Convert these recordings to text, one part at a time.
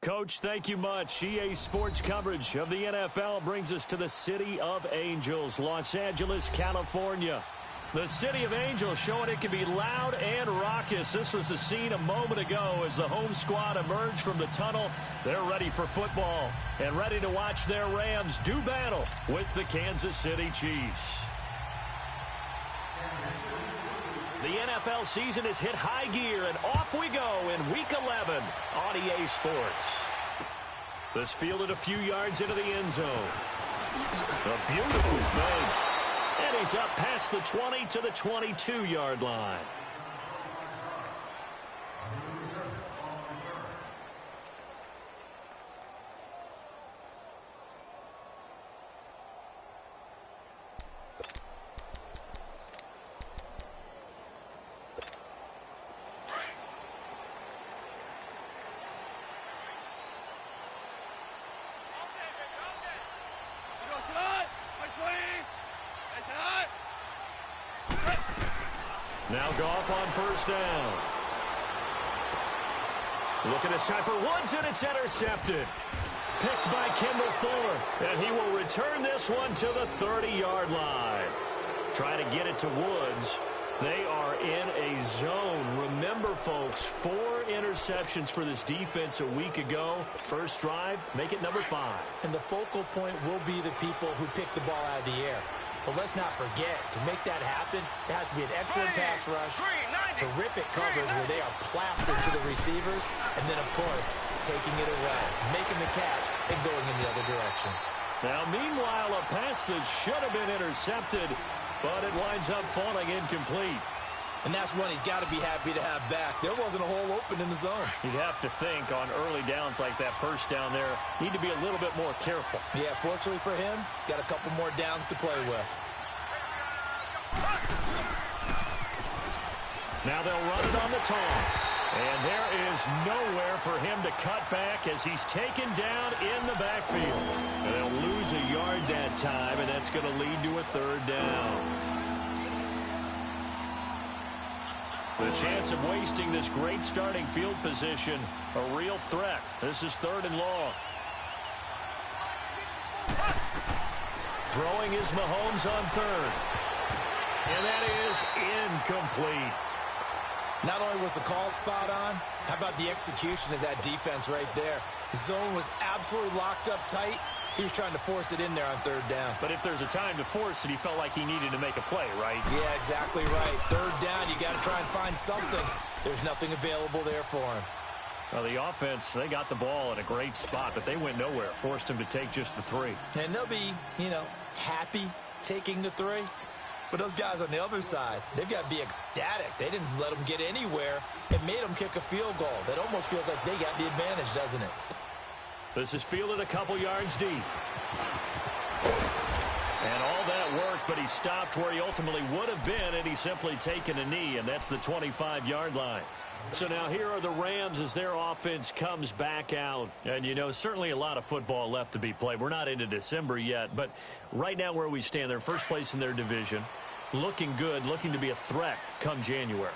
Coach, thank you much. EA Sports coverage of the NFL brings us to the City of Angels, Los Angeles, California. The City of Angels showing it can be loud and raucous. This was the scene a moment ago as the home squad emerged from the tunnel. They're ready for football and ready to watch their Rams do battle with the Kansas City Chiefs. The NFL season has hit high gear, and off we go in Week 11 on EA Sports. This fielded a few yards into the end zone. A beautiful fake. And he's up past the 20 to the 22-yard line. Now Goff on first down. Look at this time for Woods, and it's intercepted. Picked by Kendall Fuller, and he will return this one to the 30-yard line. Trying to get it to Woods. They are in a zone. Remember, folks, 4 interceptions for this defense a week ago. First drive, make it number 5. And the focal point will be the people who pick the ball out of the air. But let's not forget, to make that happen, there has to be an excellent pass rush, terrific coverage where they are plastered to the receivers, and then, of course, taking it away, making the catch, and going in the other direction. Now, meanwhile, a pass that should have been intercepted, but it winds up falling incomplete. And that's one he's got to be happy to have back. There wasn't a hole open in the zone. You'd have to think on early downs like that first down there, need to be a little bit more careful. Yeah, fortunately for him, got a couple more downs to play with. Now they'll run it on the toss. And there is nowhere for him to cut back as he's taken down in the backfield. And they'll lose a yard that time, and that's going to lead to a third down. The chance of wasting this great starting field position, a real threat. This is 3rd and long. Throwing is Mahomes on 3rd. And that is incomplete. Not only was the call spot on, how about the execution of that defense right there? The zone was absolutely locked up tight. He was trying to force it in there on 3rd down. But if there's a time to force it, he felt like he needed to make a play, right? Yeah, exactly right. 3rd down, you got to try and find something. There's nothing available there for him. Well, the offense, they got the ball in a great spot, but they went nowhere. Forced him to take just the 3. And they'll be, happy taking the 3. But those guys on the other side, they've got to be ecstatic. They didn't let them get anywhere. It made them kick a field goal. That almost feels like they got the advantage, doesn't it? This is fielded a couple yards deep. And all that worked, but he stopped where he ultimately would have been, and he's simply taken a knee, and that's the 25-yard line. So now here are the Rams as their offense comes back out. And, certainly a lot of football left to be played. We're not into December yet, but right now where we stand, they're first place in their division. Looking good, looking to be a threat come January.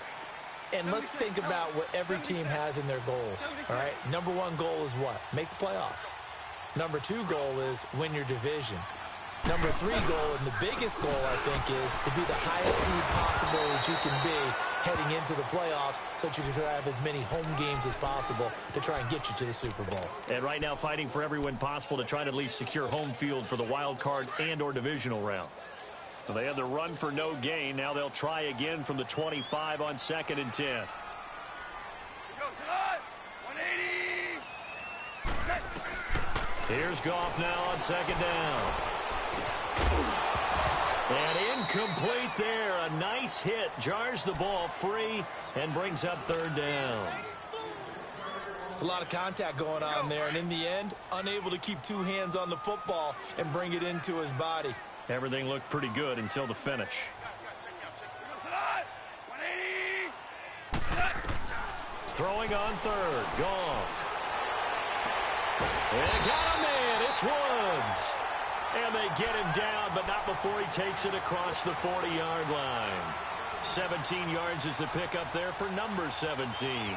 And let's think about what every team has in their goals, all right? Number 1 goal is what? Make the playoffs. Number 2 goal is win your division. Number 3 goal, and the biggest goal, I think, is to be the highest seed possible that you can be heading into the playoffs so that you can have as many home games as possible to try and get you to the Super Bowl. And right now fighting for every win possible to try to at least secure home field for the wild card and or divisional round. So they had the run for no gain. Now they'll try again from the 25 on 2nd and 10. Here's Goff now on 2nd down. And incomplete there. A nice hit. Jars the ball free and brings up 3rd down. It's a lot of contact going on there. And in the end, unable to keep 2 hands on the football and bring it into his body. Everything looked pretty good until the finish. Throwing on 3rd. Goff. And got a man. It's Woods. And they get him down, but not before he takes it across the 40-yard line. 17 yards is the pickup there for number 17.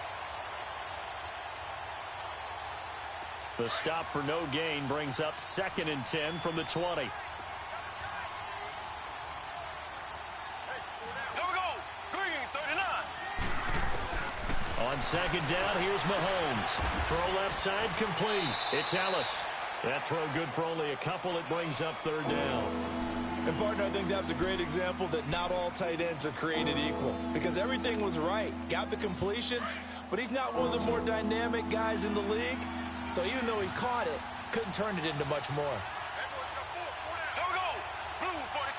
The stop for no gain brings up 2nd and 10 from the 20. Here we go. Green, 39. On 2nd down, here's Mahomes. Throw left side, complete. It's Ellis. That throw good for only a couple. It brings up 3rd down. And, partner, I think that's a great example that not all tight ends are created equal because everything was right. Got the completion, but he's not one of the more dynamic guys in the league. So even though he caught it, couldn't turn it into much more. Here we go. Blue 45.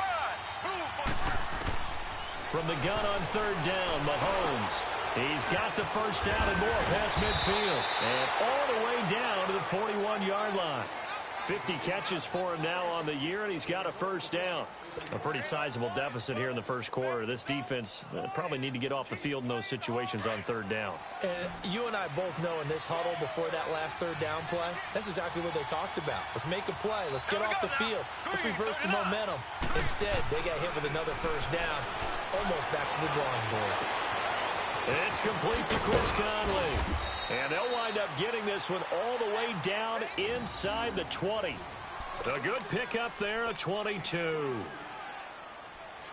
Blue 45. From the gun on 3rd down, Mahomes. He's got the first down and more past midfield. And all the way down to the 41-yard line. 50 catches for him now on the year, and he's got a first down. A pretty sizable deficit here in the first quarter. This defense probably need to get off the field in those situations on 3rd down. And you and I both know in this huddle before that last 3rd down play, that's exactly what they talked about. Let's make a play. Let's get off the field. Let's reverse the momentum. Instead, they got hit with another first down, almost back to the drawing board. It's complete to Chris Conley. And they'll wind up getting this one all the way down inside the 20. A good pickup there, a 22.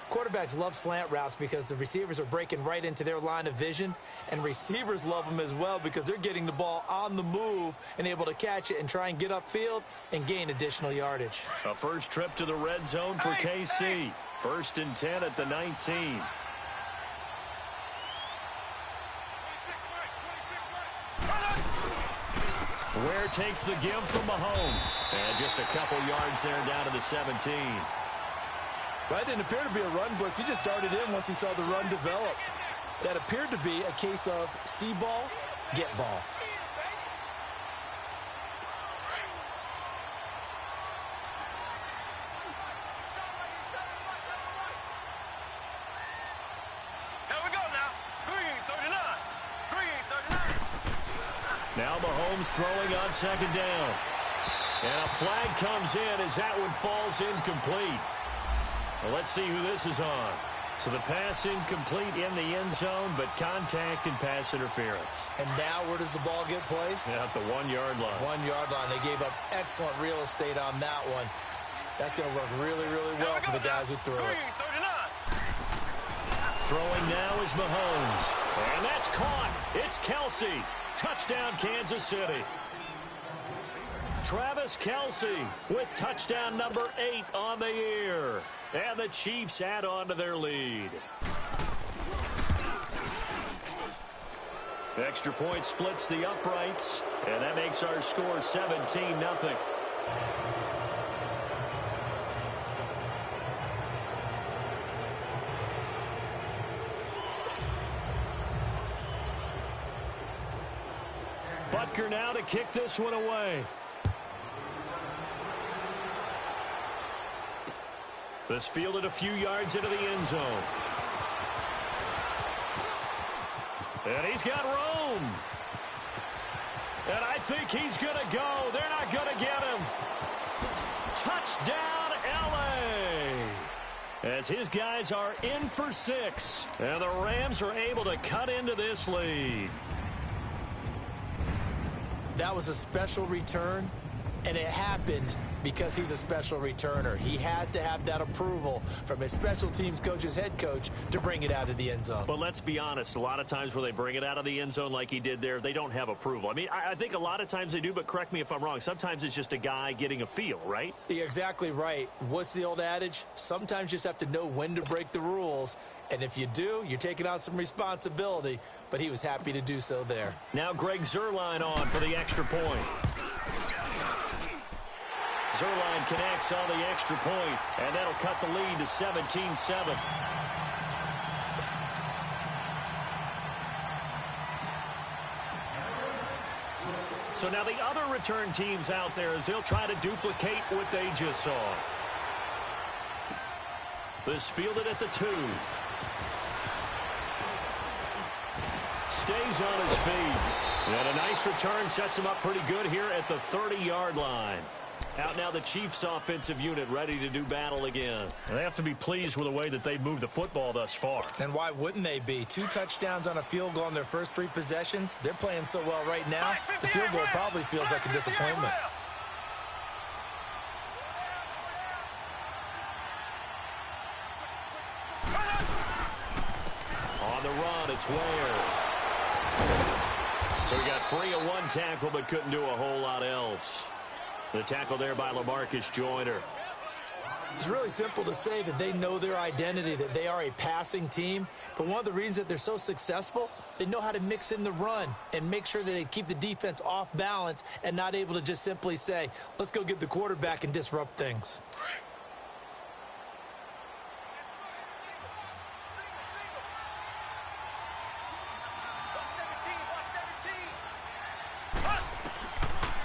Quarterbacks love slant routes because the receivers are breaking right into their line of vision, and receivers love them as well because they're getting the ball on the move and able to catch it and try and get upfield and gain additional yardage. A first trip to the red zone for KC. 1st and 10 at the 19. Ware takes the give from Mahomes. And just a couple yards there down to the 17. That didn't appear to be a run blitz. He just darted in once he saw the run develop. That appeared to be a case of see ball, get ball. Here we go now. Green 39. Green 39. Now Mahomes throwing on 2nd down. And a flag comes in as that one falls incomplete. Well, let's see who this is on. So the pass incomplete in the end zone, but contact and pass interference. And now where does the ball get placed? Yeah, at the 1-yard line. 1-yard line. They gave up excellent real estate on that one. That's going to work really, really well for the guys who threw it. Green 39. Throwing now is Mahomes. And that's caught. It's Kelce. Touchdown, Kansas City. Travis Kelce with touchdown number 8 on the year. And the Chiefs add on to their lead. Extra point splits the uprights. And that makes our score 17-0. Butker now to kick this one away. This fielded a few yards into the end zone. And he's got room. And I think he's going to go. They're not going to get him. Touchdown, L.A. As his guys are in for 6. And the Rams are able to cut into this lead. That was a special return, and it happened because he's a special returner. He has to have that approval from his special teams coach's head coach to bring it out of the end zone. But let's be honest, a lot of times where they bring it out of the end zone like he did there, they don't have approval. I mean, I think a lot of times they do, but correct me if I'm wrong. Sometimes it's just a guy getting a feel, right? You're exactly right. What's the old adage? Sometimes you just have to know when to break the rules. And if you do, you're taking on some responsibility. But he was happy to do so there. Now Greg Zuerlein on for the extra point. Zuerlein connects on the extra point, and that'll cut the lead to 17-7. So now the other return teams out there as they'll try to duplicate what they just saw. This fielded at the 2. Stays on his feet. And a nice return sets him up pretty good here at the 30-yard line. Out now the Chiefs offensive unit ready to do battle again. They have to be pleased with the way that they've moved the football thus far. And why wouldn't they be? 2 touchdowns on a field goal in their first 3 possessions. They're playing so well right now, the field goal probably feels like a disappointment. On the run, it's Ware. So he got free of 1 tackle, but couldn't do a whole lot else. The tackle there by LaMarcus Joyner. It's really simple to say that they know their identity, that they are a passing team. But one of the reasons that they're so successful, they know how to mix in the run and make sure that they keep the defense off balance and not able to just simply say, let's go get the quarterback and disrupt things.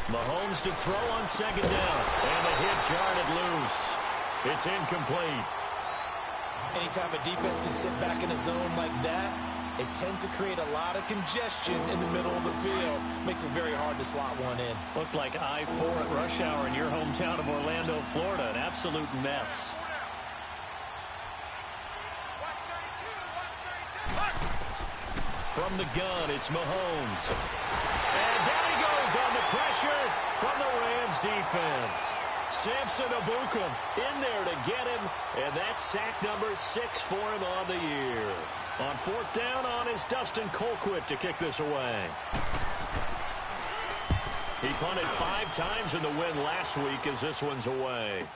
Mahomes to throw on 2nd down. And the hit jarred it loose. It's incomplete. Anytime a defense can sit back in a zone like that, it tends to create a lot of congestion in the middle of the field. Makes it very hard to slot one in. Looked like I-4 at rush hour in your hometown of Orlando, Florida. An absolute mess. From the gun, it's Mahomes. And down he goes on the pressure from the Rams defense. Samson Ebukam in there to get him, and that's sack number 6 for him on the year. On 4th down on is Dustin Colquitt to kick this away. He punted 5 times in the win last week as this one's away.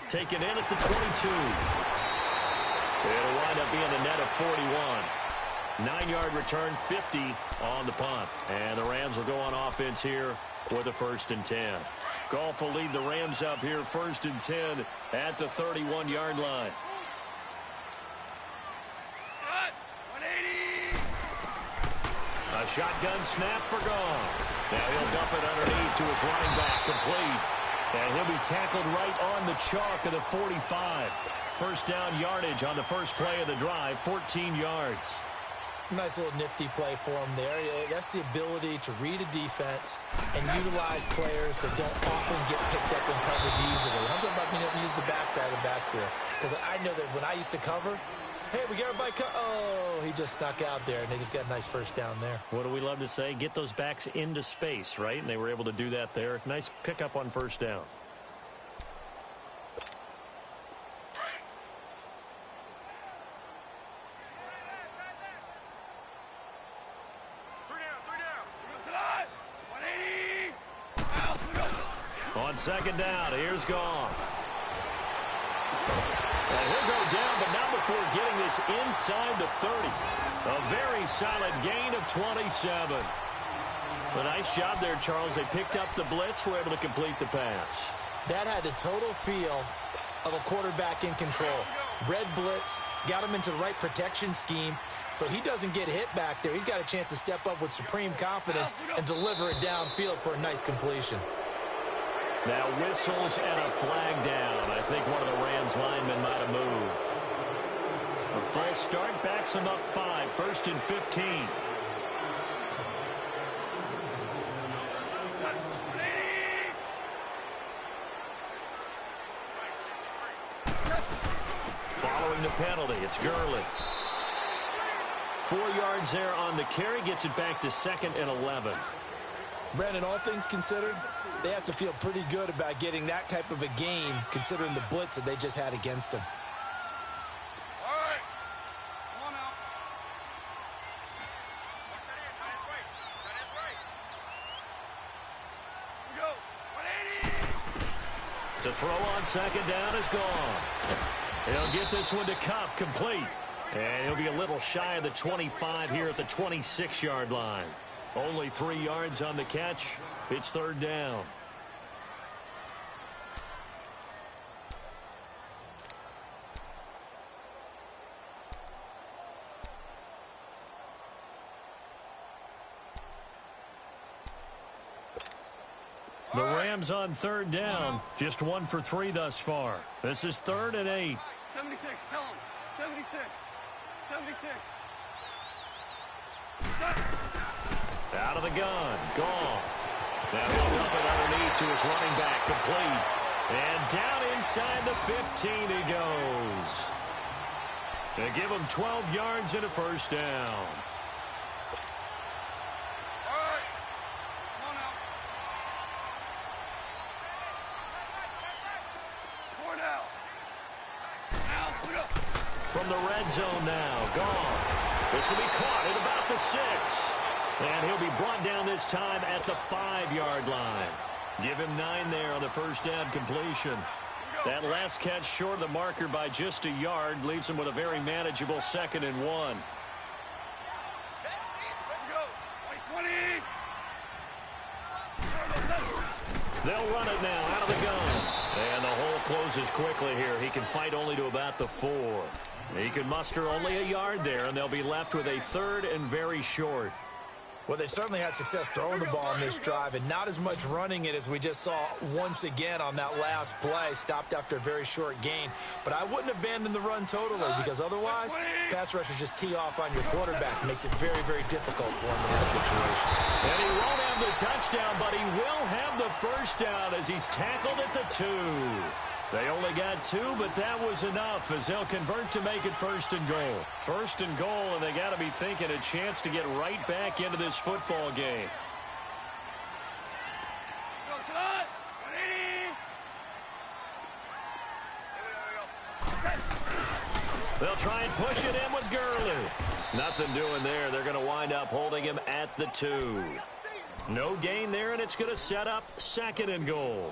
Taken in at the 22. It'll wind up being a net of 41. 9-yard return, 50 on the punt. And the Rams will go on offense here with a 1st and 10. Goff will lead the Rams up here 1st and 10 at the 31-yard line. A shotgun snap for Goff. Now he'll dump it underneath to his running back, complete. And he'll be tackled right on the chalk of the 45. 1st down yardage on the first play of the drive, 14 yards. Nice little nifty play for him there. That's the ability to read a defense and utilize players that don't often get picked up in coverage easily. I'm talking about being able to use the backside of the backfield. Because I know that when I used to cover, hey, we got everybody oh, he just snuck out there, and they just got a nice 1st down there. What do we love to say? Get those backs into space, right? And they were able to do that there. Nice pickup on 1st down. On 2nd down, here's Goff. And he'll go down, but not before getting this inside the 30. A very solid gain of 27. A nice job there, Charles. They picked up the blitz, were able to complete the pass. That had the total feel of a quarterback in control. Red blitz, got him into the right protection scheme, so he doesn't get hit back there. He's got a chance to step up with supreme confidence and deliver it downfield for a nice completion. Now whistles and a flag down. I think one of the Rams linemen might have moved. A false start backs him up 5. 1st and 15. Following the penalty, it's Gurley. 4 yards there on the carry, gets it back to 2nd and 11. Brandon, all things considered, they have to feel pretty good about getting that type of a gain, considering the blitz that they just had against them. All right. Come on now. Here we go. 180. To throw on 2nd down is gone. He'll get this one to Kupp, complete. And he'll be a little shy of the 25 here at the 26-yard line. Only 3 yards on the catch. It's 3rd down. The Rams on 3rd down. Just 1 for 3 thus far. This is 3rd and 8. 76, tell him. 76. 76. Out of the gun. Goff. Now he'll dump it underneath to his running back, complete. And down inside the 15 he goes. They give him 12 yards and a first down. From the red zone now, gone. This will be caught at about the 6. And he'll be brought down this time at the 5-yard line. Give him 9 there on the first down completion. That last catch short of the marker by just a yard leaves him with a very manageable 2nd and 1. They'll run it now out of the gun. And the hole closes quickly here. He can fight only to about the 4. He can muster only a yard there, and they'll be left with a 3rd and very short. Well, they've certainly had success throwing the ball in this drive and not as much running it as we just saw once again on that last play. Stopped after a very short gain. But I wouldn't abandon the run totally because otherwise, pass rushers just tee off on your quarterback. It makes it very, very difficult for him in that situation. And he won't have the touchdown, but he will have the first down as he's tackled at the 2. They only got 2, but that was enough as they'll convert to make it 1st and goal. 1st and goal, and they got to be thinking a chance to get right back into this football game. They'll try and push it in with Gurley. Nothing doing there. They're going to wind up holding him at the 2. No gain there, and it's going to set up 2nd and goal.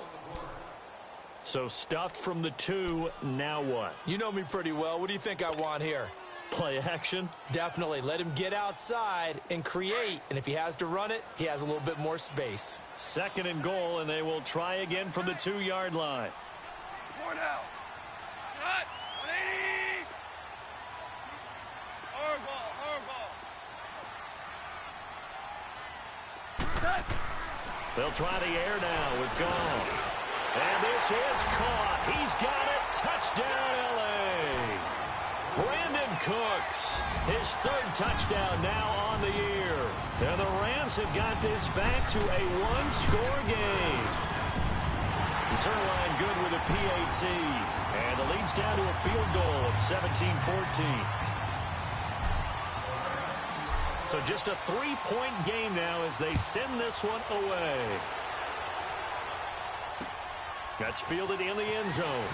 So stuffed from the 2, now what? You know me pretty well. What do you think I want here? Play action? Definitely. Let him get outside and create. And if he has to run it, he has a little bit more space. 2nd and goal, and they will try again from the 2-yard line. 4 now. Cut. 180. Hard ball. They'll try the air now with Goff. And this is caught. He's got it. Touchdown, L.A. Brandon Cooks, his 3rd touchdown now on the year. And the Rams have got this back to a 1-score game. Zerline good with a PAT. And the lead's down to a field goal at 17-14. So just a 3-point game now as they send this one away. That's fielded in the end zone.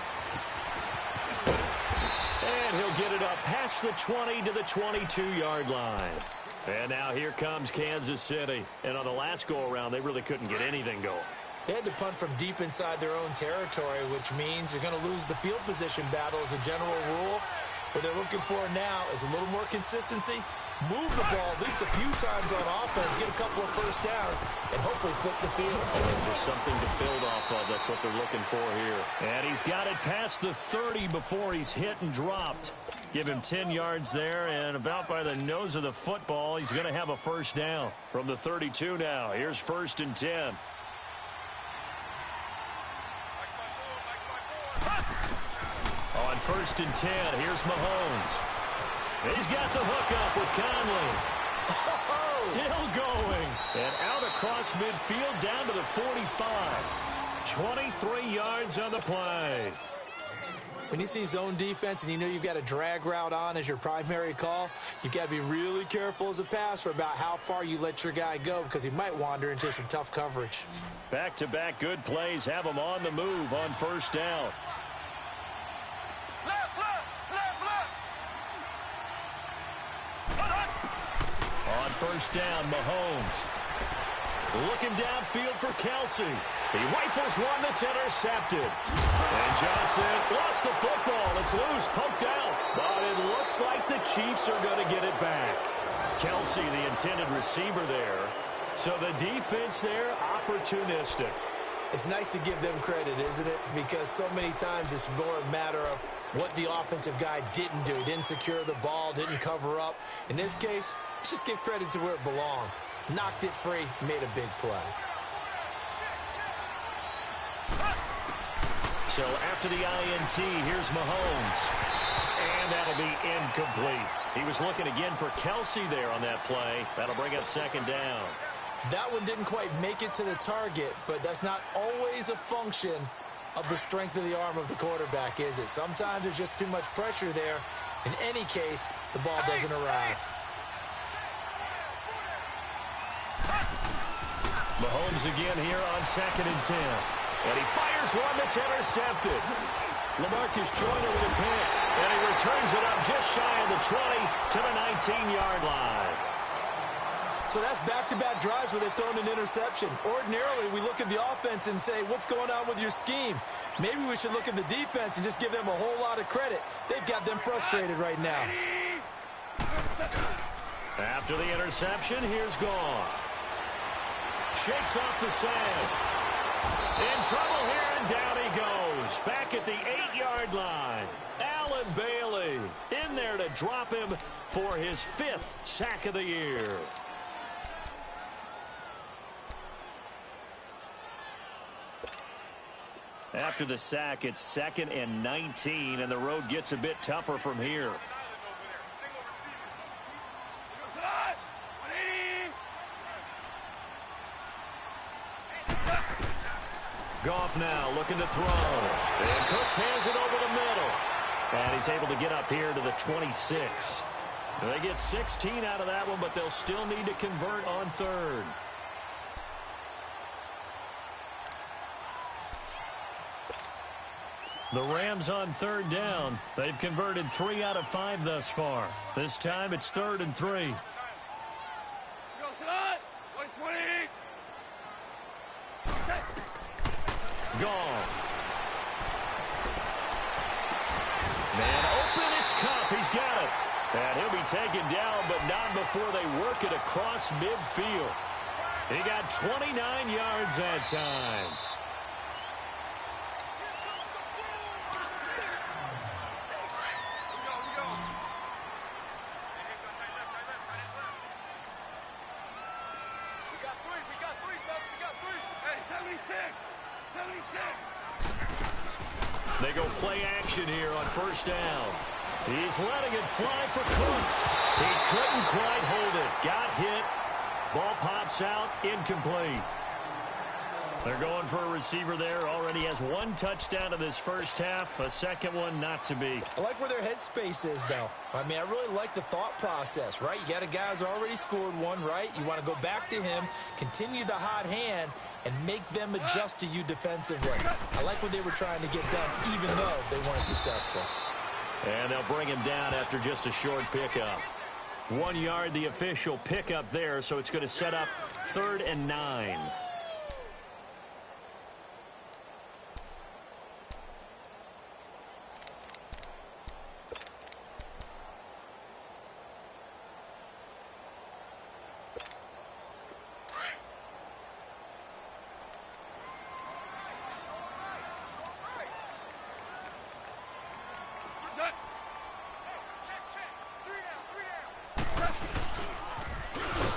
And he'll get it up past the 20 to the 22-yard line. And now here comes Kansas City. And on the last go-around, they really couldn't get anything going. They had to punt from deep inside their own territory, which means you're going to lose the field position battle as a general rule. What they're looking for now is a little more consistency. Move the ball at least a few times on offense, get a couple of first downs, and hopefully flip the field. Just something to build off of. That's what they're looking for here. And he's got it past the 30 before he's hit and dropped. Give him 10 yards there, and about by the nose of the football, he's going to have a first down. From the 32 now, here's 1st and 10. On 1st and 10, here's Mahomes. He's got the hook up with Conley. Oh. Still going. And out across midfield down to the 45. 23 yards on the play. When you see zone defense and you know you've got a drag route on as your primary call, you've got to be really careful as a passer about how far you let your guy go because he might wander into some tough coverage. Back-to-back good plays have him on the move on 1st down. On 1st down, Mahomes. Looking downfield for Kelsey. He rifles one that's intercepted. And Johnson lost the football. It's loose, poked out. But it looks like the Chiefs are going to get it back. Kelsey, the intended receiver there. So the defense there, opportunistic. It's nice to give them credit, isn't it? Because so many times it's more a matter of what the offensive guy didn't do. Didn't secure the ball, didn't cover up. In this case, let's just give credit to where it belongs. Knocked it free, made a big play. So after the INT, here's Mahomes. And that'll be incomplete. He was looking again for Kelsey there on that play. That'll bring up 2nd down. That one didn't quite make it to the target, but that's not always a function of the strength of the arm of the quarterback, is it? Sometimes there's just too much pressure there. In any case, the ball doesn't arrive. Mahomes again here on 2nd and 10. And he fires one that's intercepted. LaMarcus Joyner with a pick. And he returns it up just shy of the 20 to the 19-yard line. So that's back-to-back drives where they've thrown an interception. Ordinarily, we look at the offense and say, what's going on with your scheme? Maybe we should look at the defense and just give them a whole lot of credit. They've got them frustrated right now. After the interception, here's Goff. Shakes off the sand. In trouble here, and down he goes. Back at the 8-yard line. Allen Bailey in there to drop him for his 5th sack of the year. After the sack, it's 2nd and 19, and the road gets a bit tougher from here. Goff now looking to throw. And Cooks hands it over the middle. And he's able to get up here to the 26. They get 16 out of that one, but they'll still need to convert on 3rd. The Rams on 3rd down. They've converted 3 out of 5 thus far. This time it's 3rd and 3. Goff. Man open, it's Kupp. He's got it. And he'll be taken down, but not before they work it across midfield. He got 29 yards that time. They go play action here on 1st down. He's letting it fly for Cooks. He couldn't quite hold it. Got hit. Ball pops out. Incomplete. They're going for a receiver there. Already has 1 touchdown in this first half. A second one not to be. I like where their headspace is, though. I mean, I really like the thought process, right? You got a guy who's already scored 1, right? You want to go back to him, continue the hot hand, and make them adjust to you defensively. I like what they were trying to get done, even though they weren't successful. And they'll bring him down after just a short pickup. 1 yard, the official pickup there, so it's going to set up 3rd and 9.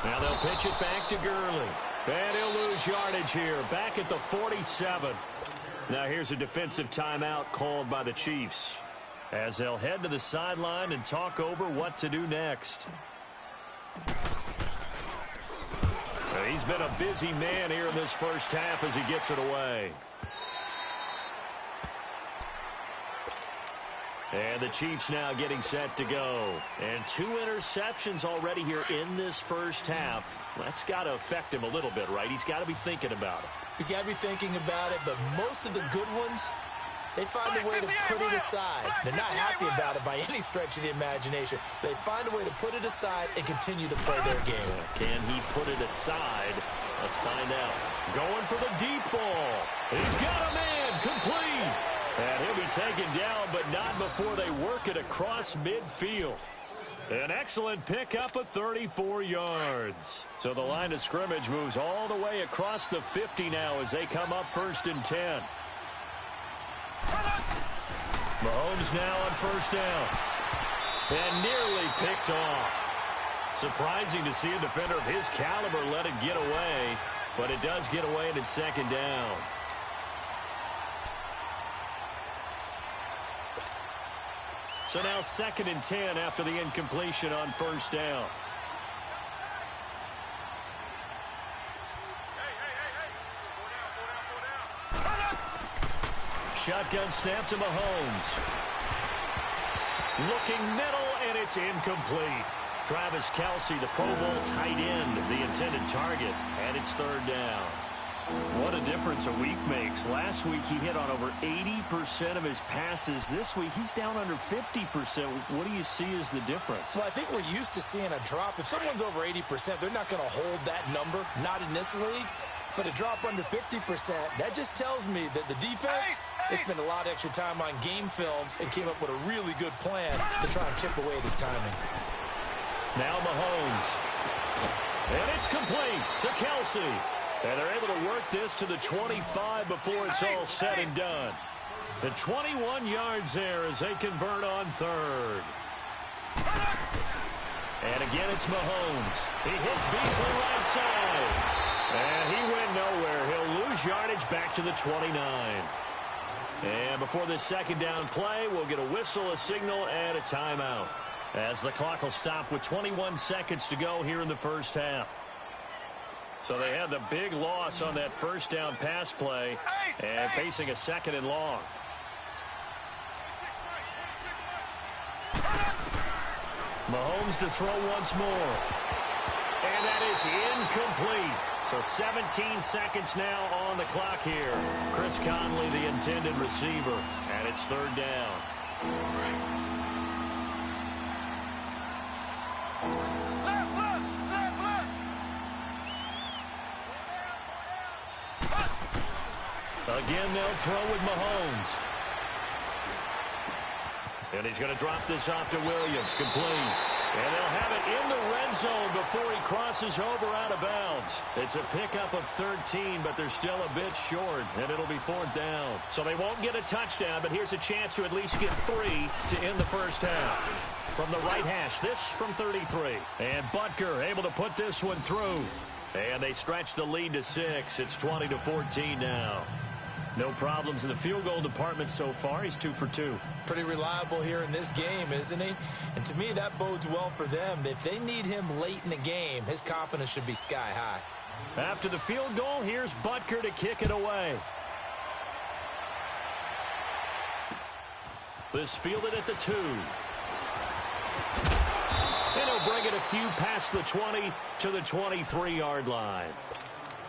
Now they'll pitch it back to Gurley. And he'll lose yardage here, back at the 47. Now here's a defensive timeout called by the Chiefs, as they'll head to the sideline and talk over what to do next. He's been a busy man here in this first half as he gets it away. And the Chiefs now getting set to go. And 2 interceptions already here in this first half. That's got to affect him a little bit, right? He's got to be thinking about it. He's got to be thinking about it, but most of the good ones, they find a way to put it aside. They're not happy about it by any stretch of the imagination. They find a way to put it aside and continue to play their game. Can he put it aside? Let's find out. Going for the deep ball. He's got a man complete. And he'll be taken down, but not before they work it across midfield. An excellent pickup of 34 yards. So the line of scrimmage moves all the way across the 50 now as they come up 1st and 10. Mahomes now on 1st down. And nearly picked off. Surprising to see a defender of his caliber let it get away, but it does get away and it's 2nd down. So now 2nd and 10 after the incompletion on 1st down. shotgun snap to Mahomes. Looking middle, and it's incomplete. Travis Kelce, the Pro Bowl tight end, the intended target, and it's third down. What a difference a week makes. Last week he hit on over 80% of his passes. This week he's down under 50%. What do you see as the difference? Well, I think we're used to seeing a drop. If someone's over 80%, they're not going to hold that number, not in this league. But a drop under 50%, that just tells me that the defense, they spent a lot of extra time on game films and came up with a really good plan to try and chip away at his timing. Now Mahomes. And it's complete to Kelce. And they're able to work this to the 25 before it's all said and done. The 21 yards there as they convert on third. And again, it's Mahomes. He hits Beasley right side. And he went nowhere. He'll lose yardage back to the 29. And before this second down play, we'll get a whistle, a signal, and a timeout, as the clock will stop with 21 seconds to go here in the first half. So they had the big loss on that first down pass play and facing a second and long. Mahomes to throw once more. And that is incomplete. So 17 seconds now on the clock here. Chris Conley, the intended receiver, and it's third down. Again, they'll throw with Mahomes. And he's going to drop this off to Williams. Complete. And they'll have it in the red zone before he crosses over out of bounds. It's a pickup of 13, but they're still a bit short, and it'll be fourth down. So they won't get a touchdown, but here's a chance to at least get 3 to end the first half. From the right hash, this from 33. And Butker able to put this one through. And they stretch the lead to 6. It's 20-14 now. No problems in the field goal department so far. He's 2 for 2. Pretty reliable here in this game, isn't he? And to me, that bodes well for them. If they need him late in the game, his confidence should be sky high. After the field goal, here's Butker to kick it away. This fielded at the 2. And he'll bring it a few past the 20 to the 23-yard line.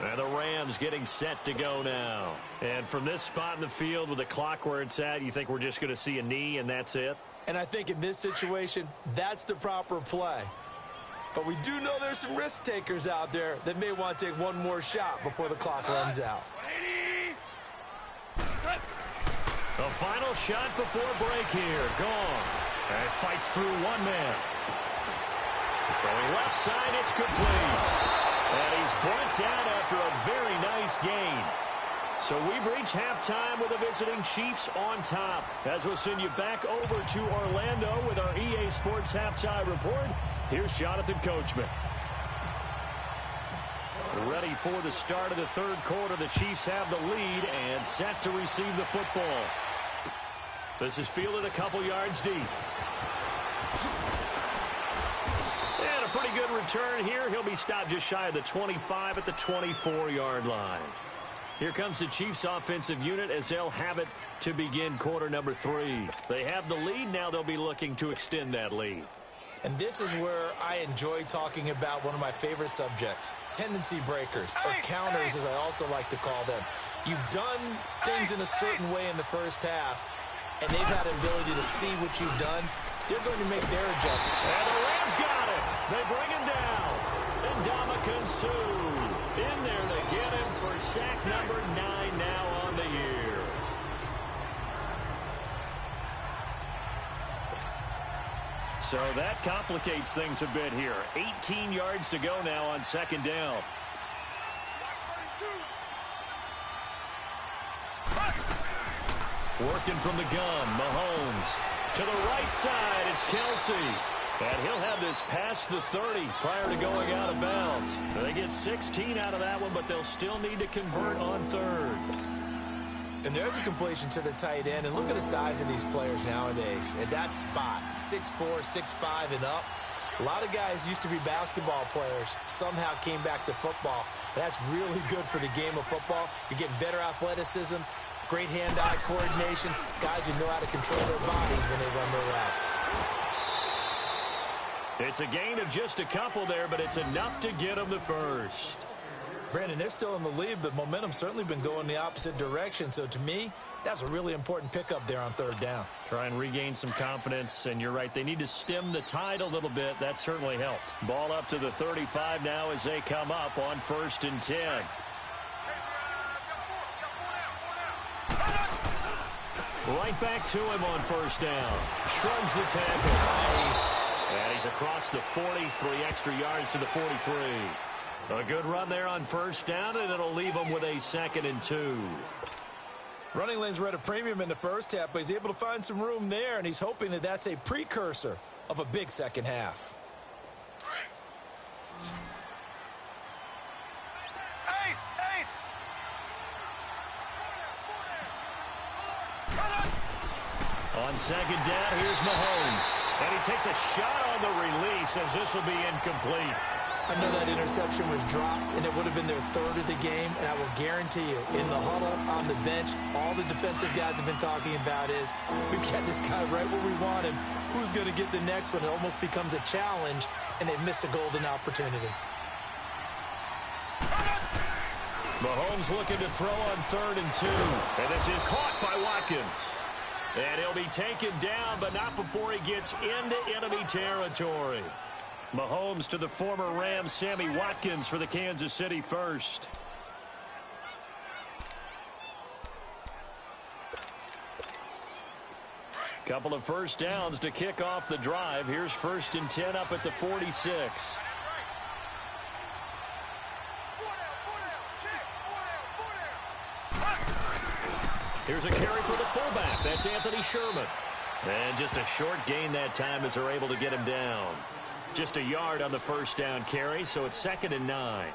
And the Rams getting set to go now. And from this spot in the field with the clock where it's at, you think we're just going to see a knee and that's it? And I think in this situation, that's the proper play. But we do know there's some risk takers out there that may want to take one more shot before the clock runs out. The final shot before break here. Gone. And fights through one man. Throwing left side, it's complete. And he's brought down after a very nice gain. So we've reached halftime with the visiting Chiefs on top. As we'll send you back over to Orlando with our EA Sports Halftime Report, here's Jonathan Coachman. Ready for the start of the third quarter. The Chiefs have the lead and set to receive the football. This is fielded a couple yards deep. And a pretty good return here. He'll be stopped just shy of the 25 at the 24-yard line. Here comes the Chiefs offensive unit as they'll have it to begin quarter number 3. They have the lead. Now they'll be looking to extend that lead. And this is where I enjoy talking about one of my favorite subjects, tendency breakers, or counters as I also like to call them. You've done things in a certain way in the first half, and they've had an ability to see what you've done. They're going to make their adjustment. And the Rams got it. They bring him down. And Ndamukong Suh in there to get him for sack number 9 now on the year. So that complicates things a bit here. 18 yards to go now on second down. Working from the gun, Mahomes. To the right side, it's Kelce. And he'll have this past the 30 prior to going out of bounds. They get 16 out of that one, but they'll still need to convert on third. And there's a completion to the tight end. And look at the size of these players nowadays. At that spot, 6'4", 6'5", and up. A lot of guys used to be basketball players, somehow came back to football. That's really good for the game of football. You're getting better athleticism, great hand-eye coordination, guys who know how to control their bodies when they run their routes. It's a gain of just a couple there, but it's enough to get them the first. Brandon, they're still in the lead, but momentum's certainly been going the opposite direction. So to me, that's a really important pickup there on third down. Try and regain some confidence, and you're right. They need to stem the tide a little bit. That certainly helped. Ball up to the 35 now as they come up on 1st and 10. Right back to him on 1st down. Shrugs the tackle. Nice. And he's across the 40, 3 extra yards to the 43. A good run there on 1st down, and it'll leave him with a 2nd and 2. Running lanes were at a premium in the first half, but he's able to find some room there, and he's hoping that that's a precursor of a big second half. On 2nd down, here's Mahomes. And he takes a shot on the release as this will be incomplete. I know that interception was dropped, and it would have been their 3rd of the game, and I will guarantee you, in the huddle, on the bench, all the defensive guys have been talking about is, we've got this guy right where we want him. Who's going to get the next one? It almost becomes a challenge, and they've missed a golden opportunity. Mahomes looking to throw on 3rd and 2. And this is caught by Watkins. And he'll be taken down, but not before he gets into enemy territory. Mahomes to the former Rams, Sammy Watkins for the Kansas City first. Couple of 1st downs to kick off the drive. Here's 1st and 10 up at the 46. Here's a carry for the fullback. That's Anthony Sherman. And just a short gain that time as they're able to get him down. Just a yard on the 1st down carry, so it's 2nd and 9.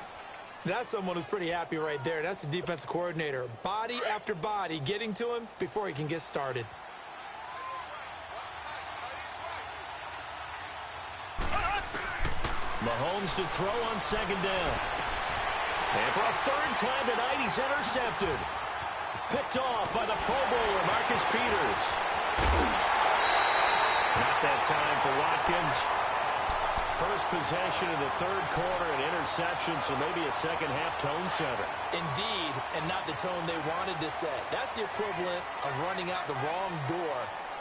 That's someone who's pretty happy right there. That's the defensive coordinator. Body after body getting to him before he can get started. Mahomes to throw on 2nd down. And for a 3rd time tonight, he's intercepted. Picked off by the Pro Bowler, Marcus Peters. Not that time for Watkins. First possession of the 3rd quarter, an interception, so maybe a second-half tone setter. Indeed, and not the tone they wanted to set. That's the equivalent of running out the wrong door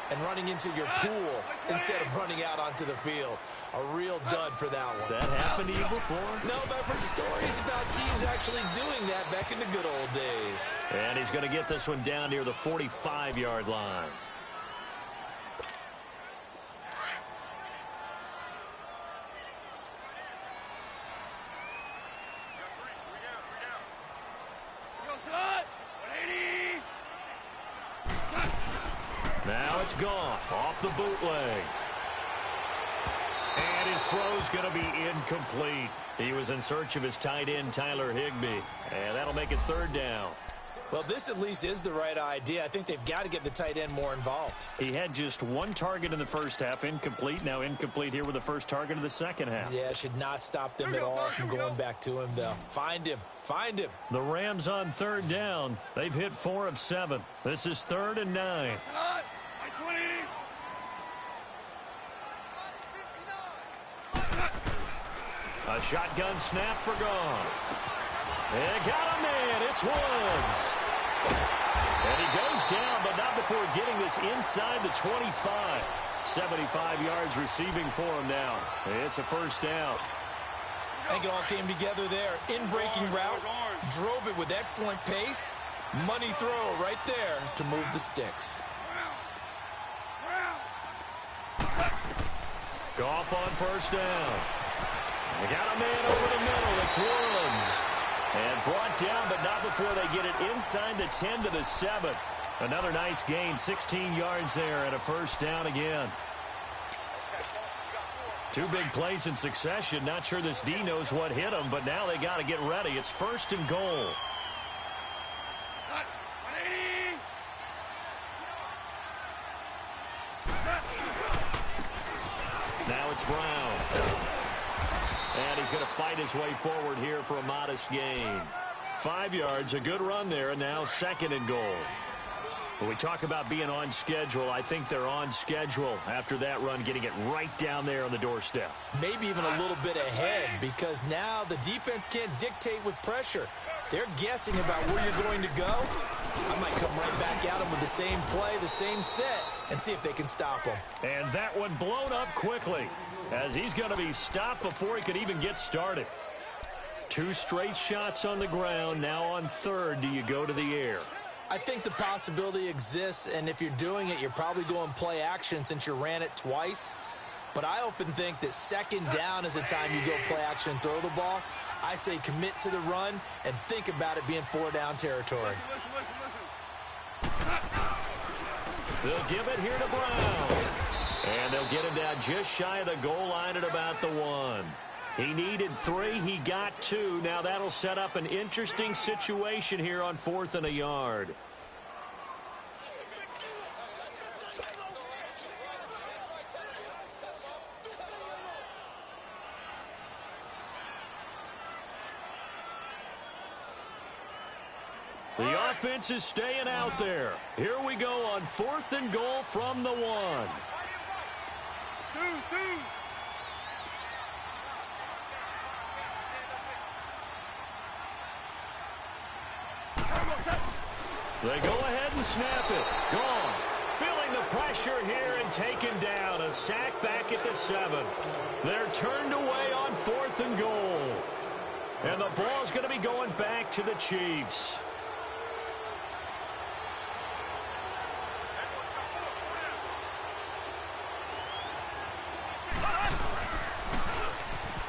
and running into your pool instead of running out onto the field. A real dud for that one. Has that happened to you before? No, but I've heard stories about teams actually doing that back in the good old days. And he's going to get this one down near the 45-yard line. Now it's Goff off the bootleg. And his throw's going to be incomplete. He was in search of his tight end, Tyler Higbee. And that'll make it 3rd down. Well, this at least is the right idea. I think they've got to get the tight end more involved. He had just 1 target in the first half, incomplete. Now incomplete here with the first target of the second half. Yeah, should not stop them at all from going back to him, though. Find him. Find him. The Rams on 3rd down. They've hit 4 of 7. This is 3rd and 9. A shotgun snap for Goff. And got a man. It's Woods. And he goes down, but not before getting this inside the 25. 75 yards receiving for him now. It's a 1st down. I think it all came together there. In-breaking route. Drove it with excellent pace. Money throw right there to move the sticks. Goff on 1st down. They got a man over the middle. It's Woods. And brought down, but not before they get it inside the 10 to the 7. Another nice gain, 16 yards there, and a 1st down again. 2 big plays in succession. Not sure this D knows what hit him, but now they got to get ready. It's 1st and goal. Now it's Brown. And he's going to fight his way forward here for a modest gain. 5 yards, a good run there, and now 2nd and goal. When we talk about being on schedule, I think they're on schedule after that run, getting it right down there on the doorstep. Maybe even a little bit ahead, because now the defense can't dictate with pressure. They're guessing about where you're going to go. I might come right back at them with the same play, the same set, and see if they can stop them. And that one blown up quickly, as he's going to be stopped before he could even get started. 2 straight shots on the ground. Now on third, do you go to the air? I think the possibility exists, and if you're doing it, you're probably going play action since you ran it twice. But I often think that second down is the time you go play action and throw the ball. I say commit to the run and think about it being 4-down territory. They'll give it here to Brown. And they'll get him down just shy of the goal line at about the 1. He needed 3. He got 2. Now that'll set up an interesting situation here on 4th and a yard. The offense is staying out there. Here we go on 4th and goal from the 1. They go ahead and snap it. Gone. Feeling the pressure here and taken down. A sack back at the 7. They're turned away on 4th and goal. And the ball's going to be going back to the Chiefs.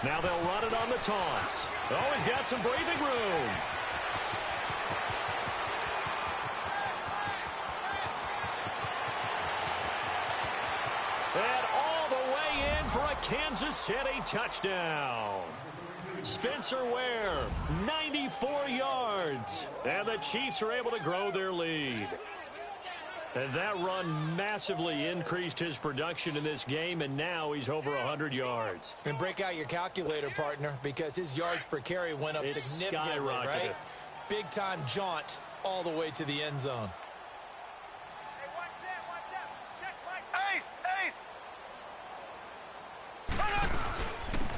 Now they'll run it on the toss. Oh, he's got some breathing room. And all the way in for a Kansas City touchdown. Spencer Ware, 94 yards. And the Chiefs are able to grow their lead. And that run massively increased his production in this game, and now he's over 100 yards. And break out your calculator, partner, because his yards per carry went up significantly, right? Big-time jaunt all the way to the end zone. Hey, one set. Check, Mike. Ace.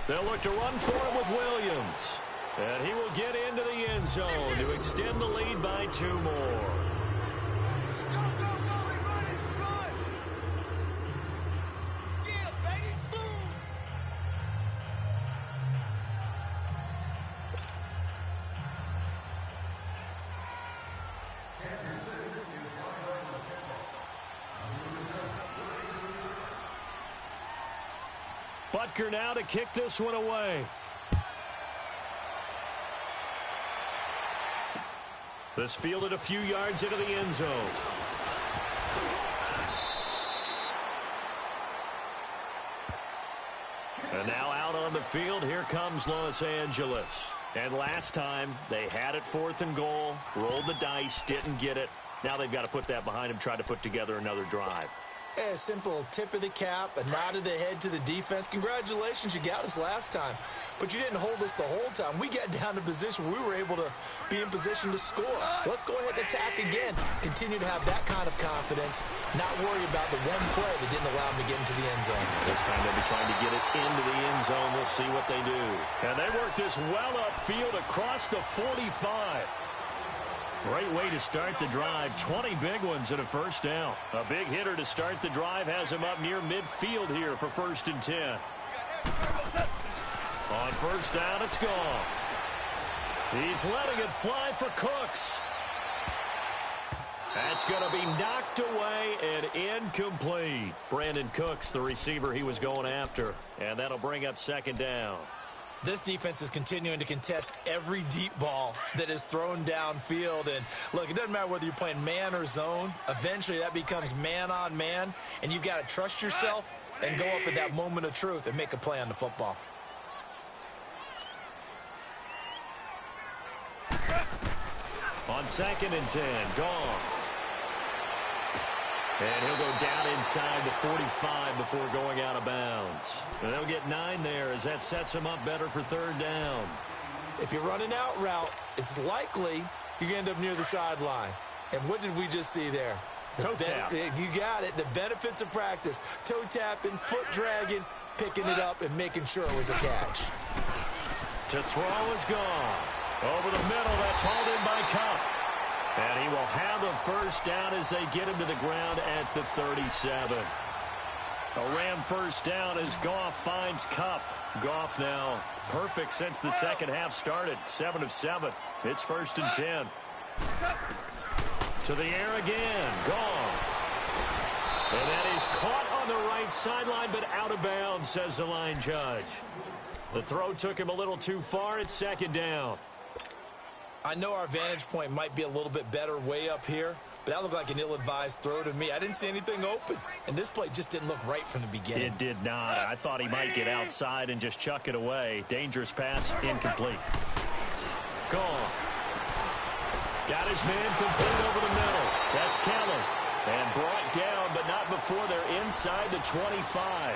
They'll look to run for it with Williams. And he will get into the end zone to extend the lead by 2 more. Butker now to kick this one away. This fielded a few yards into the end zone. And now out on the field, here comes Los Angeles. And last time, they had it 4th and goal, rolled the dice, didn't get it. Now they've got to put that behind them, try to put together another drive. A simple tip of the cap, a nod of the head to the defense. Congratulations, you got us last time, but you didn't hold us the whole time. We got down to position where we were able to be in position to score. Let's go ahead and attack again. Continue to have that kind of confidence, not worry about the one play that didn't allow them to get into the end zone. This time they'll be trying to get it into the end zone. We'll see what they do. And they work this well upfield across the 45. Great way to start the drive. 20 big ones and a first down. A big hitter to start the drive has him up near midfield here for 1st and 10. On first down, it's gone. He's letting it fly for Cooks. That's going to be knocked away and incomplete. Brandon Cooks, the receiver he was going after. And that'll bring up 2nd down. This defense is continuing to contest every deep ball that is thrown downfield. And, look, it doesn't matter whether you're playing man or zone. Eventually, that becomes man-on-man, and you've got to trust yourself and go up at that moment of truth and make a play on the football. On 2nd and 10, Goff. And he'll go down inside the 45 before going out of bounds. And they'll get 9 there as that sets him up better for 3rd down. If you're running out route, it's likely you're going to end up near the sideline. And what did we just see there? Toe tap. You got it. The benefits of practice. Toe tapping, foot dragging, picking it up, and making sure it was a catch. To throw is Goff. Over the middle, that's hauled in by Kupp. And he will have the first down as they get him to the ground at the 37. A Ram first down as Goff finds Kupp. Goff now perfect since the second half started. 7 of 7. It's 1st and 10. To the air again. Goff. And that is caught on the right sideline, but out of bounds, says the line judge. The throw took him a little too far. It's 2nd down. I know our vantage point might be a little bit better way up here, but that looked like an ill-advised throw to me. I didn't see anything open, and this play just didn't look right from the beginning. It did not. I thought he might get outside and just chuck it away. Dangerous pass, incomplete. Gone. Got his man complete over the middle. That's Kelly. And brought down, but not before they're inside the 25.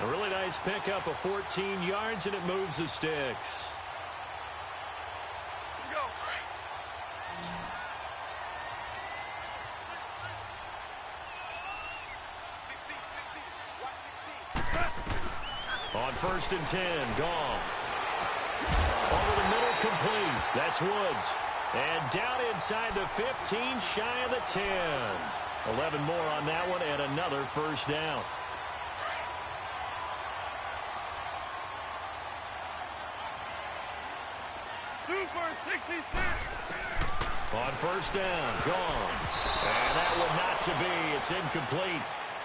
A really nice pickup of 14 yards, and it moves the sticks. On 1st and 10, Goff. Over the middle, complete. That's Woods. And down inside the 15, shy of the 10. 11 more on that one, and another first down. Super 66. On 1st down, gone. And that one not to be. It's incomplete.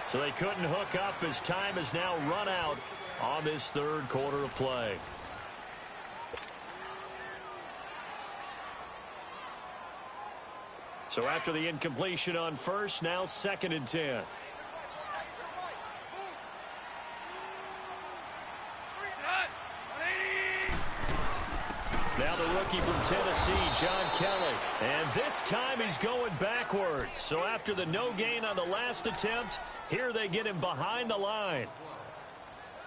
So they couldn't hook up as time has now run out on this 3rd quarter of play. So after the incompletion on 1st, now 2nd and 10. Now the rookie from Tennessee, John Kelly. And this time he's going backwards. So after the no gain on the last attempt, here they get him behind the line.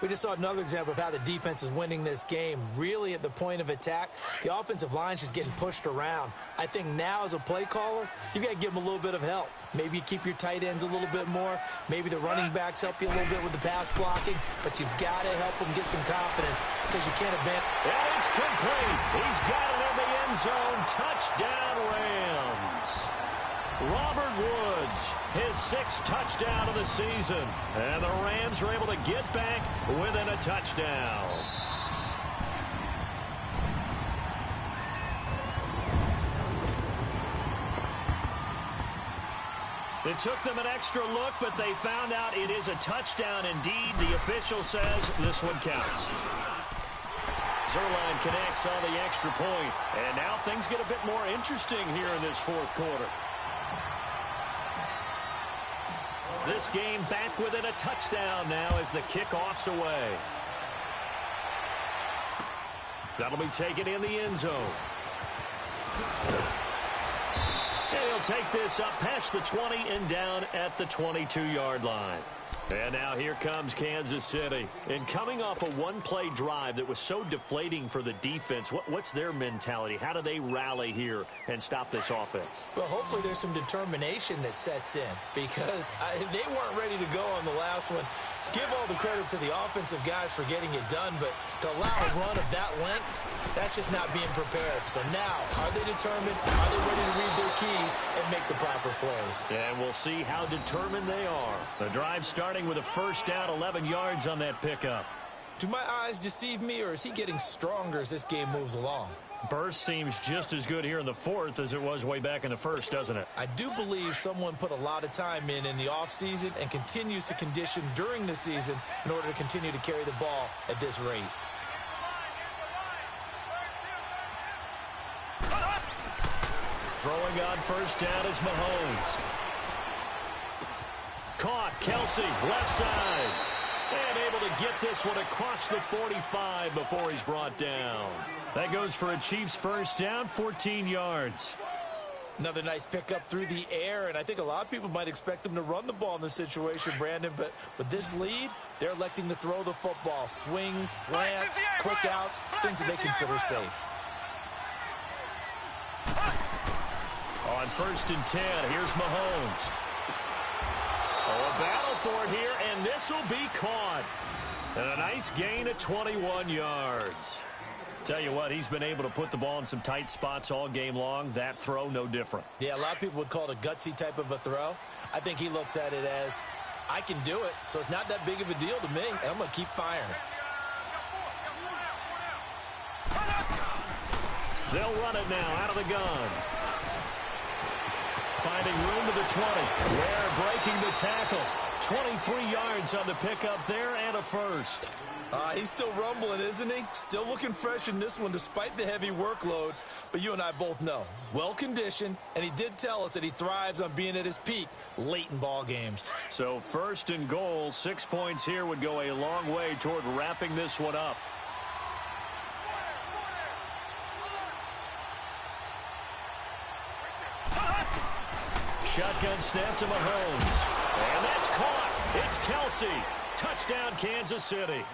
We just saw another example of how the defense is winning this game. Really at the point of attack, the offensive line's just getting pushed around. I think now as a play caller, you got to give them a little bit of help. Maybe you keep your tight ends a little bit more. Maybe the running backs help you a little bit with the pass blocking. But you've got to help them get some confidence because you can't abandon. And it's complete. He's got it in the end zone. Touchdown, Rams. Robert Woods, his 6th touchdown of the season. And the Rams are able to get back within a touchdown. It took them an extra look, but they found out it is a touchdown indeed. The official says this one counts. Zuerlein connects on the extra point. And now things get a bit more interesting here in this 4th quarter. This game back within a touchdown now as the kickoff's away. That'll be taken in the end zone. And he'll take this up past the 20 and down at the 22-yard line. And now here comes Kansas City. And coming off a one-play drive that was so deflating for the defense, what's their mentality? How do they rally here and stop this offense? Well, hopefully there's some determination that sets in because they weren't ready to go on the last one. Give all the credit to the offensive guys for getting it done, but to allow a run of that length, that's just not being prepared. So now, are they determined? Are they ready to read their keys and make the proper plays? And we'll see how determined they are. The drive starting with a first down, 11 yards on that pickup. Do my eyes deceive me, or is he getting stronger as this game moves along? Burst seems just as good here in the 4th as it was way back in the 1st, doesn't it? I do believe someone put a lot of time in the offseason and continues to condition during the season in order to continue to carry the ball at this rate. Throwing on first down is Mahomes. Caught, Kelsey, left side. And able to get this one across the 45 before he's brought down. That goes for a Chiefs first down, 14 yards. Another nice pickup through the air, and I think a lot of people might expect them to run the ball in this situation, Brandon, but with this lead, they're electing to throw the football. Swings, slants, quick outs, things that they consider safe. On On 1st and 10, here's Mahomes. Oh, a battle for it here, and this will be caught. And a nice gain of 21 yards. Tell you what, he's been able to put the ball in some tight spots all game long. That throw, no different. Yeah, a lot of people would call it a gutsy type of a throw. I think he looks at it as, I can do it, so it's not that big of a deal to me, and I'm going to keep firing. They'll run it now out of the gun. Finding room to the 20. Ware breaking the tackle. 23 yards on the pickup there and a first. He's still rumbling, isn't he? Still looking fresh in this one despite the heavy workload. But you and I both know, well-conditioned, and he did tell us that he thrives on being at his peak late in ball games. So 1st and goal, 6 points here would go a long way toward wrapping this one up. Shotgun snap to Mahomes. And that's caught. It's Kelce. Touchdown, Kansas City.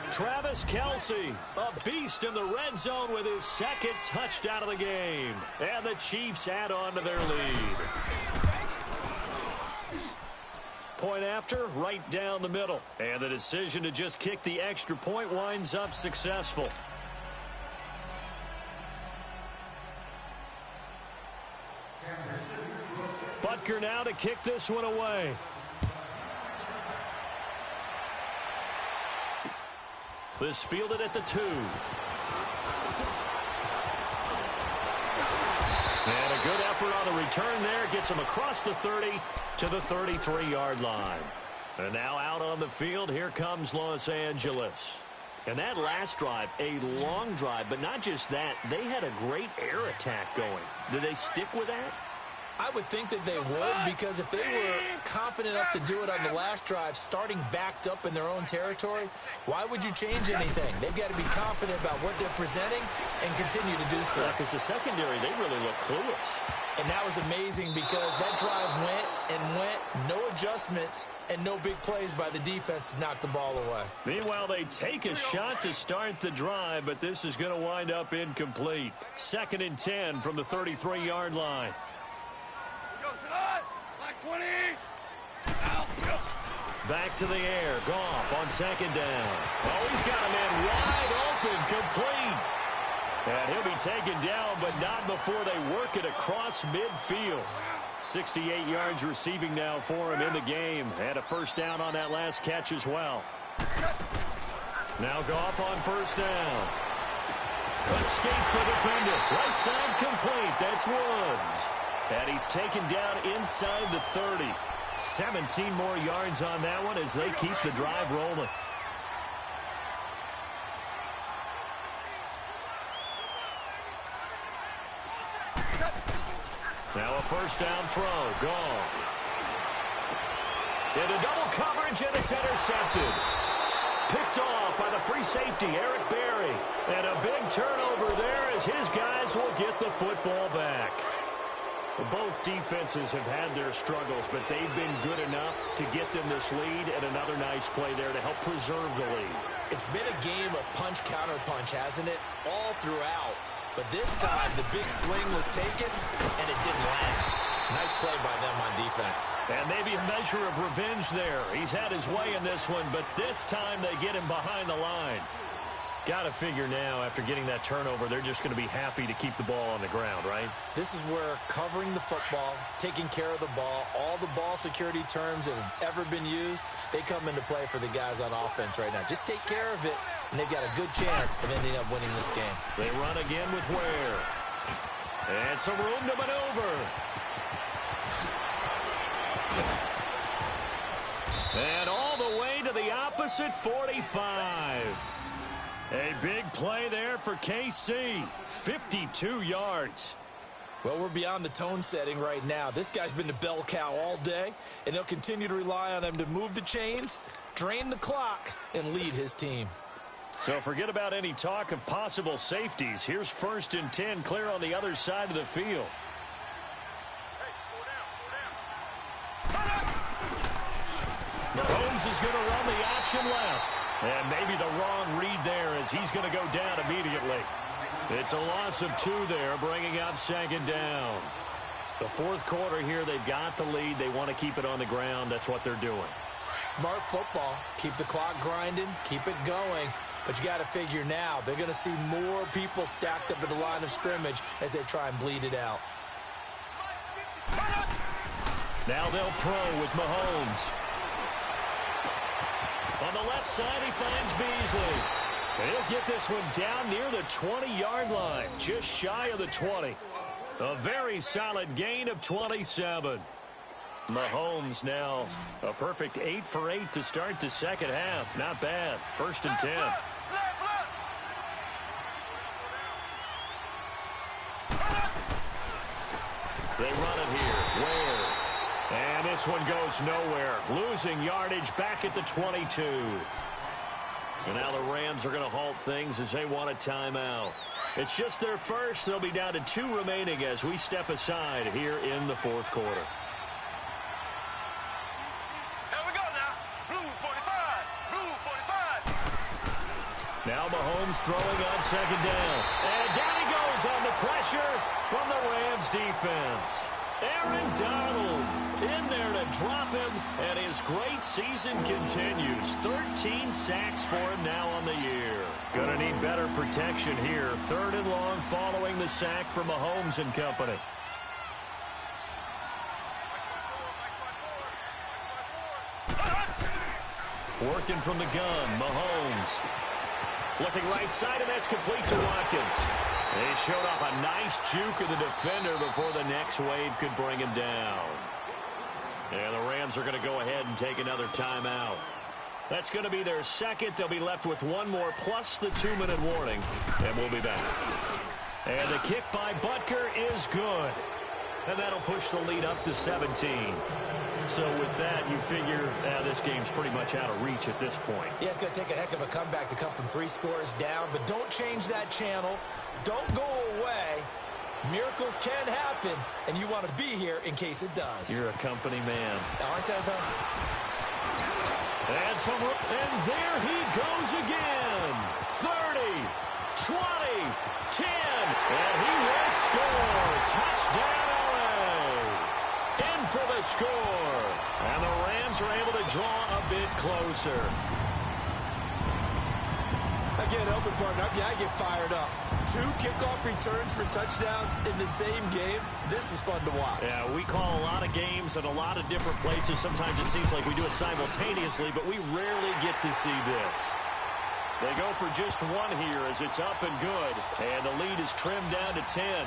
Travis Kelce, a beast in the red zone with his 2nd touchdown of the game. And the Chiefs add on to their lead. Point after, right down the middle. And the decision to just kick the extra point winds up successful. Butker now to kick this one away. This fielded at the 2. And a good effort on the return there. Gets him across the 30 to the 33-yard line. And now out on the field, here comes Los Angeles. And that last drive, a long drive, but not just that. They had a great air attack going. Did they stick with that? I would think that they would, because if they were confident enough to do it on the last drive, starting backed up in their own territory, why would you change anything? They've got to be confident about what they're presenting and continue to do so. Because the secondary, they really look clueless. And that was amazing because that drive went and went, no adjustments, and no big plays by the defense to knock the ball away. Meanwhile, they take a shot to start the drive, but this is going to wind up incomplete. 2nd and 10 from the 33-yard line. Back to the air. Goff on 2nd down. Oh, he's got a man wide open, complete. And he'll be taken down, but not before they work it across midfield. 68 yards receiving now for him in the game. And a 1st down on that last catch as well. Now Goff on 1st down. Escapes the defender. Right side complete. That's Woods. And he's taken down inside the 30. 17 more yards on that one as they keep the drive rolling. Now a 1st down throw. Goff. Into double coverage, and it's intercepted. Picked off by the free safety, Eric Berry. And a big turnover there as his guys will get the football back. Both defenses have had their struggles, but they've been good enough to get them this lead, and another nice play there to help preserve the lead. It's been a game of punch-counter-punch, hasn't it? All throughout. But this time, the big swing was taken, and it didn't land. Nice play by them on defense. And maybe a measure of revenge there. He's had his way in this one, but this time they get him behind the line. Got to figure now, after getting that turnover, they're just going to be happy to keep the ball on the ground, right? This is where covering the football, taking care of the ball, all the ball security terms that have ever been used, they come into play for the guys on offense right now. Just take care of it, and they've got a good chance of ending up winning this game. They run again with Ware. And some room to maneuver. And all the way to the opposite 45. A big play there for KC. 52 yards. Well, we're beyond the tone setting right now. This guy's been the bell cow all day, and he'll continue to rely on him to move the chains, drain the clock, and lead his team. So forget about any talk of possible safeties. Here's 1st and 10 clear on the other side of the field. Mahomes is going to run the option left. And maybe the wrong read there as he's going to go down immediately. It's a loss of 2 there, bringing up second down. The fourth quarter here, they've got the lead. They want to keep it on the ground. That's what they're doing. Smart football. Keep the clock grinding. Keep it going. But you got to figure now, they're going to see more people stacked up at the line of scrimmage as they try and bleed it out. Now they'll throw with Mahomes. On the left side, he finds Beasley. He'll get this one down near the 20-yard line, just shy of the 20. A very solid gain of 27. Mahomes now a perfect 8 for 8 to start the second half. Not bad. 1st and 10. They run it here. Ware. And this one goes nowhere. Losing yardage back at the 22. And now the Rams are going to halt things as they want a timeout. It's just their first. They'll be down to 2 remaining as we step aside here in the fourth quarter. Here we go now. Blue 45. Blue 45. Now Mahomes throwing on second down. And down he goes on the pressure from the Rams defense. Aaron Donald in there to drop him, and his great season continues. 13 sacks for him now on the year. Gonna need better protection here. 3rd and long following the sack from Mahomes and company. Working from the gun, Mahomes. Looking right side, and that's complete to Watkins. They showed off a nice juke of the defender before the next wave could bring him down. And the Rams are going to go ahead and take another timeout. That's going to be their second. They'll be left with 1 more plus the 2-minute warning, and we'll be back. And the kick by Butker is good. And that'll push the lead up to 17. So with that, you figure this game's pretty much out of reach at this point. Yeah, it's going to take a heck of a comeback to come from 3 scores down, but don't change that channel. Don't go away. Miracles can happen, and you want to be here in case it does. You're a company man. Aren't I, though? And there he goes again. 30, 20, 10, and he will score. Touchdown, LA. In for the score. And the Rams are able to draw a bit closer. Again, open partner. I get fired up. 2 kickoff returns for touchdowns in the same game. This is fun to watch. Yeah, we call a lot of games at a lot of different places. Sometimes it seems like we do it simultaneously, but we rarely get to see this. They go for just 1 here as it's up and good. And the lead is trimmed down to 10.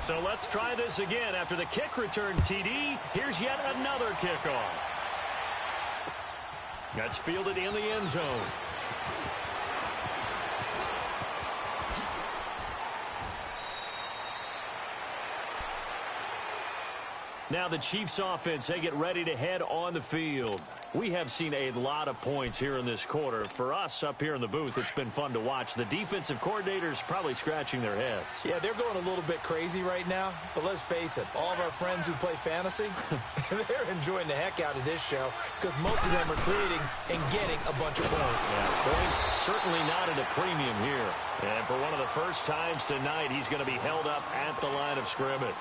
So let's try this again. After the kick return TD, here's yet another kickoff. That's fielded in the end zone. Now the Chiefs offense, they get ready to head on the field. We have seen a lot of points here in this quarter. For us up here in the booth, it's been fun to watch. The defensive coordinators probably scratching their heads. Yeah, they're going a little bit crazy right now. But let's face it, all of our friends who play fantasy, they're enjoying the heck out of this show because most of them are creating and getting a bunch of points. Yeah, points certainly not at a premium here. And for one of the first times tonight, he's going to be held up at the line of scrimmage.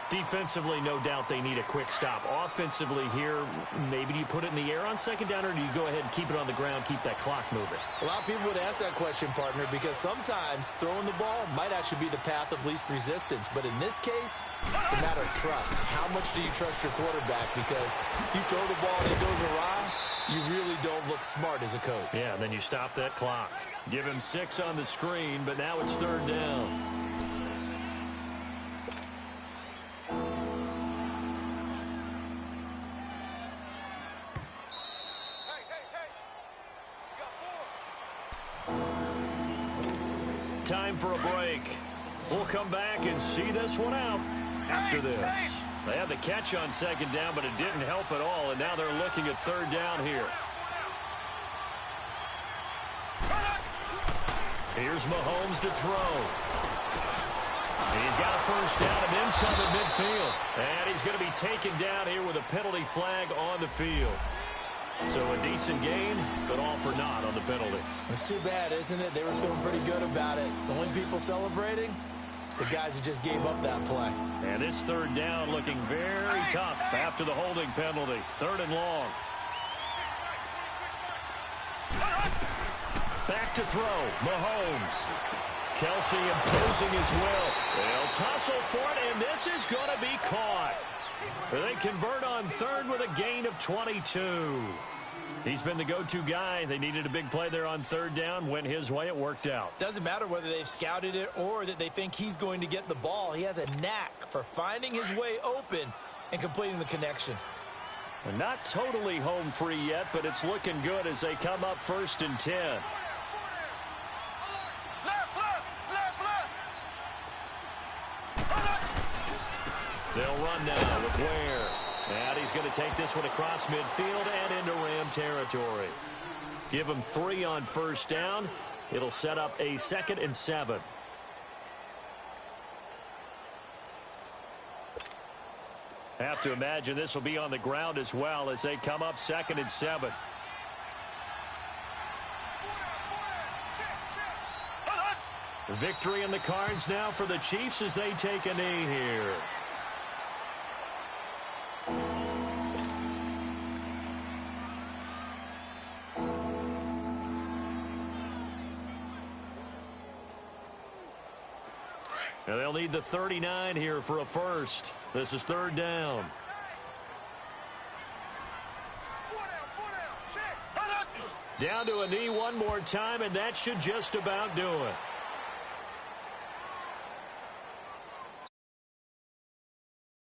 Defensively, no doubt they need a quick stop. Offensively here, maybe do you put it in the air on second down, or do you go ahead and keep it on the ground, keep that clock moving? A lot of people would ask that question, partner, because sometimes throwing the ball might actually be the path of least resistance. But in this case, it's a matter of trust. How much do you trust your quarterback? Because you throw the ball and it goes awry, you really don't look smart as a coach. Yeah, and then you stop that clock. Give him 6 on the screen, but now it's 3rd down. Time for a break. We'll come back and see this one out after this. They had the catch on second down, but it didn't help at all, and now they're looking at 3rd down here. Here's Mahomes to throw. He's got a first down and inside the midfield. And he's going to be taken down here with a penalty flag on the field. So a decent gain, but all for naught on the penalty. It's too bad, isn't it? They were feeling pretty good about it. The only people celebrating, the guys who just gave up that play. And this third down looking very tough after the holding penalty. 3rd and long. Back to throw, Mahomes. Kelsey imposing his will. They'll tussle for it, and this is going to be caught. They convert on 3rd with a gain of 22. He's been the go-to guy. They needed a big play there on 3rd down. Went his way. It worked out. Doesn't matter whether they've scouted it or that they think he's going to get the ball. He has a knack for finding his way open and completing the connection. They're not totally home free yet, but it's looking good as they come up 1st and 10. They'll run now with Ware. And he's going to take this one across midfield and into Ram territory. Give him 3 on 1st down. It'll set up a 2nd and 7. Have to imagine this will be on the ground as well as they come up 2nd and 7. Victory in the cards now for the Chiefs as they take a knee here. And they'll need the 39 here for a first. This is 3rd down. Down to a knee one more time, and that should just about do it.